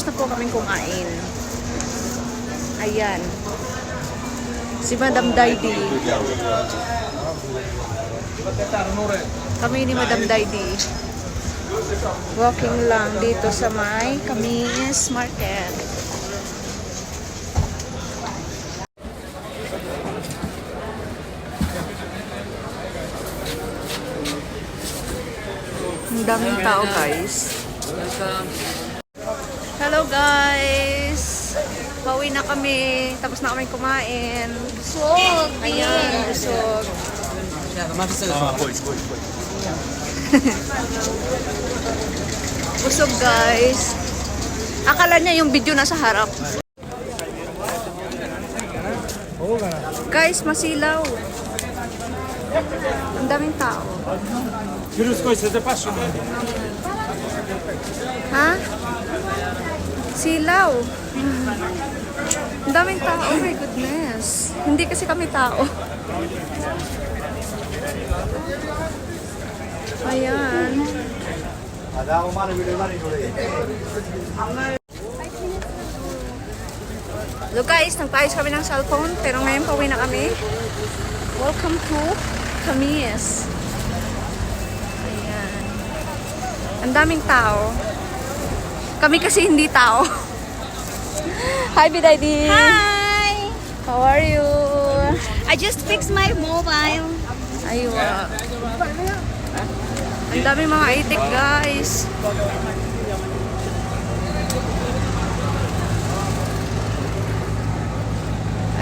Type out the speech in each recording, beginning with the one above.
Tapos na po kaming kumain. Ayan. Si Madam Daydi. Kami ni Madam Daydi. Walking lang dito sa may Camis Market. Ang daming tao, guys. Hello, guys! Pauwi na kami. Tapos na kami kumain. Busog. Ayan, busog. Busog, guys. Akala niya yung video nasa harap. Guys, masilaw. Ang daming tao. Ha? Silaw. Ang daming tao. Oh my goodness. Hindi kasi kami tao. Ayan. So guys, nagpaayos kami ng cellphone, pero ngayon pauwi na kami. Welcome to Camis. Ayan. Ang daming tao. Kami kasi hindi tao. Hi, Bidaydi. Hi! How are you? I just fixed my mobile. Aywa. Ang daming mga itik, guys.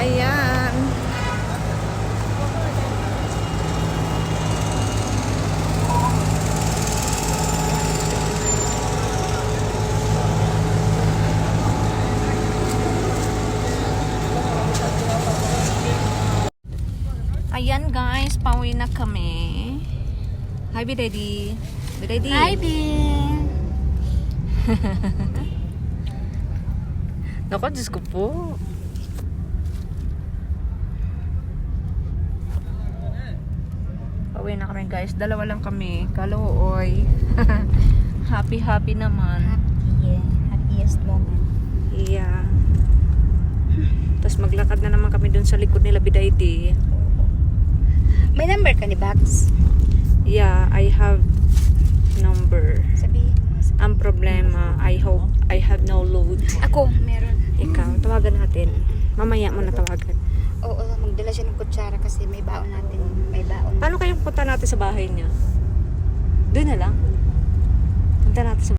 Ayan. Ayan, guys, pauwi na kami. Hi, Bidaydi. Bidaydi. Hi, Bin. Naku, Diyos ko po. Pauwi na kami, guys. Dalawa lang kami. Kalooy. Happy naman. Happy. Happiest moment. Yeah. Tapos maglakad na naman kami dun sa likod nila, Bidaydi. May number ka ni Bax? Yeah, I have number. Sabihin mo. Ang problema, I hope I have no load. Ako, meron. Ikaw, tawagan natin. Mamaya mo na tawagan. Oo, magdala siya ng kutsara kasi may baon natin. May baon. Paano kayong punta natin sa bahay niya? Doon na lang. Punta natin sa